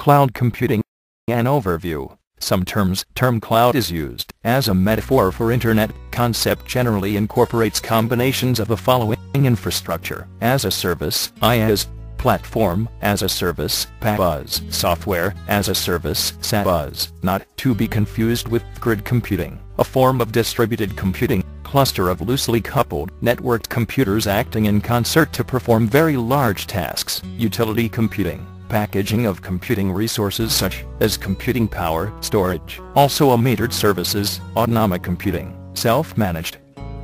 Cloud computing. An overview. Some term cloud is used as a metaphor for Internet. Concept generally incorporates combinations of the following: infrastructure as a service, IaaS, platform as a service, PaaS, software as a service, SaaS, not to be confused with grid computing, a form of distributed computing, cluster of loosely coupled, networked computers acting in concert to perform very large tasks. Utility computing. Packaging of computing resources such as computing power, storage, also a metered services, autonomic computing, self-managed.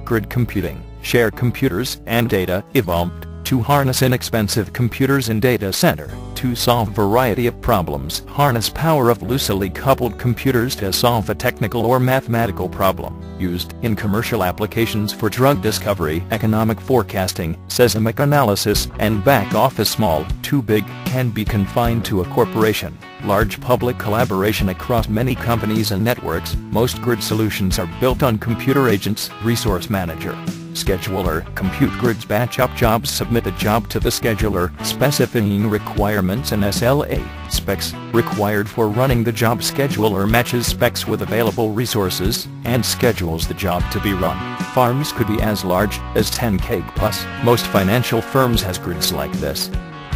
Grid computing. Share computers and data evolved to harness inexpensive computers in data center to solve variety of problems. Harness power of loosely coupled computers to solve a technical or mathematical problem. Used in commercial applications for drug discovery, economic forecasting, seismic analysis, and back office. Small, too big, can be confined to a corporation. Large public collaboration across many companies and networks. Most grid solutions are built on computer agents. Resource manager. Scheduler. Compute grids. Batch up jobs. Submit a job to the scheduler, specifying requirements and SLA specs required for running the job. Scheduler matches specs with available resources and schedules the job to be run. Farms could be as large as 10K plus. Most financial firms has grids like this.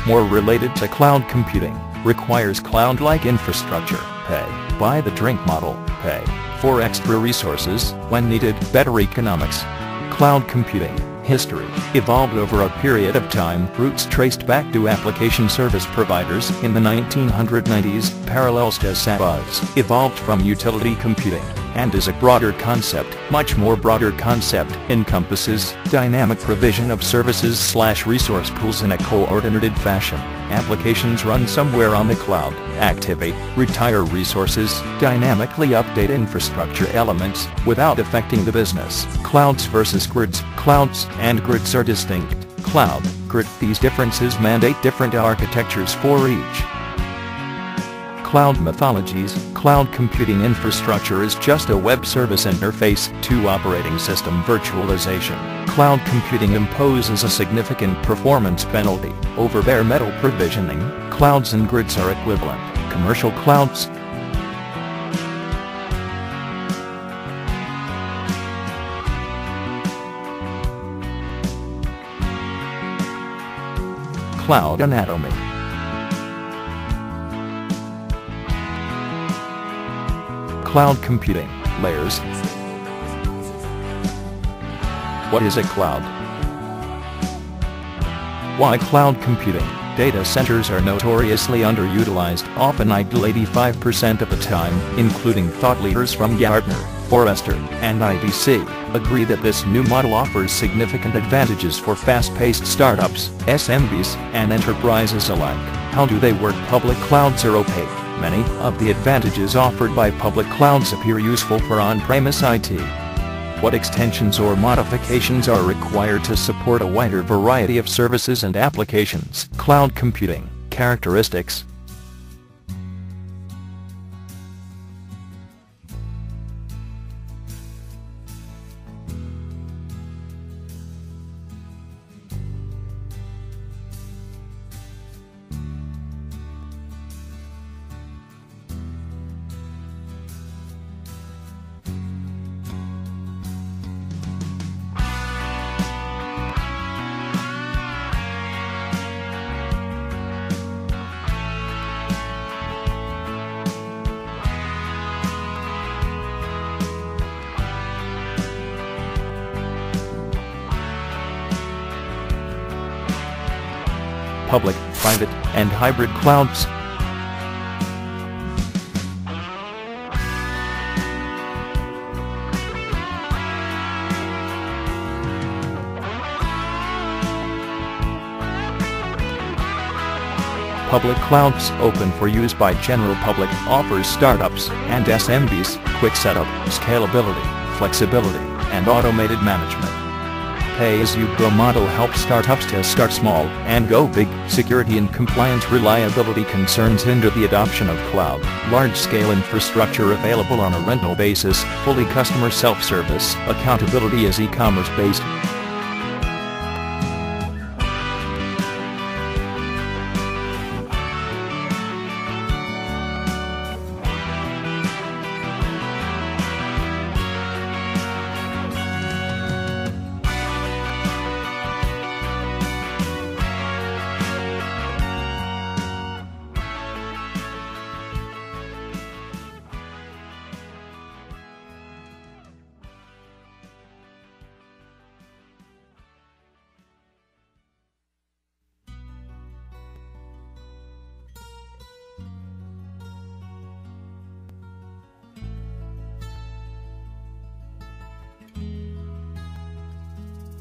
More related to cloud computing. Requires cloud-like infrastructure. Pay by the drink model. Pay for extra resources when needed. Better economics. Cloud computing. History. Evolved over a period of time. Roots traced back to application service providers in the 1990s. Parallels to SaaS. Evolved from utility computing and is a broader concept. Much more broader concept. Encompasses dynamic provision of services/resource pools in a coordinated fashion. Applications run somewhere on the cloud. Activate, retire resources, dynamically update infrastructure elements without affecting the business. Clouds versus grids. Clouds and grids are distinct. Cloud, grid. These differences mandate different architectures for each. Cloud mythologies. Cloud computing infrastructure is just a web service interface to operating system virtualization. Cloud computing imposes a significant performance penalty over bare metal provisioning. Clouds and grids are equivalent. Commercial clouds. Cloud anatomy. Cloud computing. Layers. What is a cloud? Why cloud computing? Data centers are notoriously underutilized, often idle 85% of the time, including thought leaders from Gartner, Forrester, and IDC, agree that this new model offers significant advantages for fast-paced startups, SMBs, and enterprises alike. How do they work? Public clouds are opaque. Many of the advantages offered by public clouds appear useful for on-premise IT. What extensions or modifications are required to support a wider variety of services and applications? Cloud computing. Characteristics. Public, private, and hybrid clouds. Public clouds, open for use by general public, offers startups and SMBs quick setup, scalability, flexibility, and automated management. Pay-as-you-go model helps startups to start small and go big. Security and compliance reliability concerns hinder the adoption of cloud. Large-scale infrastructure available on a rental basis, fully customer self-service, accountability is e-commerce based.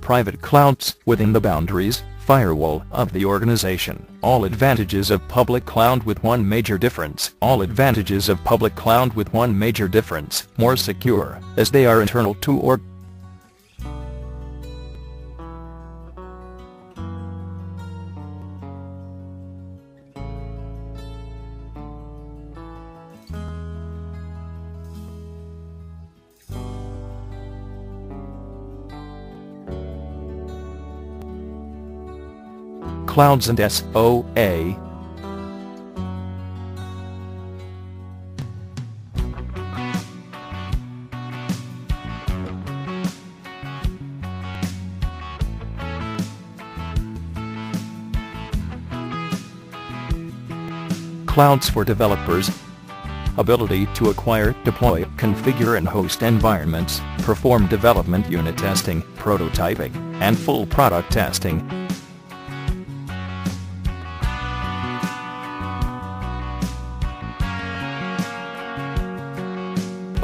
private clouds within the boundaries, firewall of the organization. All advantages of public cloud with one major difference. All advantages of public cloud with one major difference. More secure, as they are internal to or clouds and SOA. Clouds for developers. Ability to acquire, deploy, configure and host environments, perform development unit testing, prototyping, and full product testing.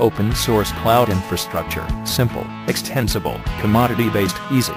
Open source cloud infrastructure. Simple, extensible, commodity-based, easy.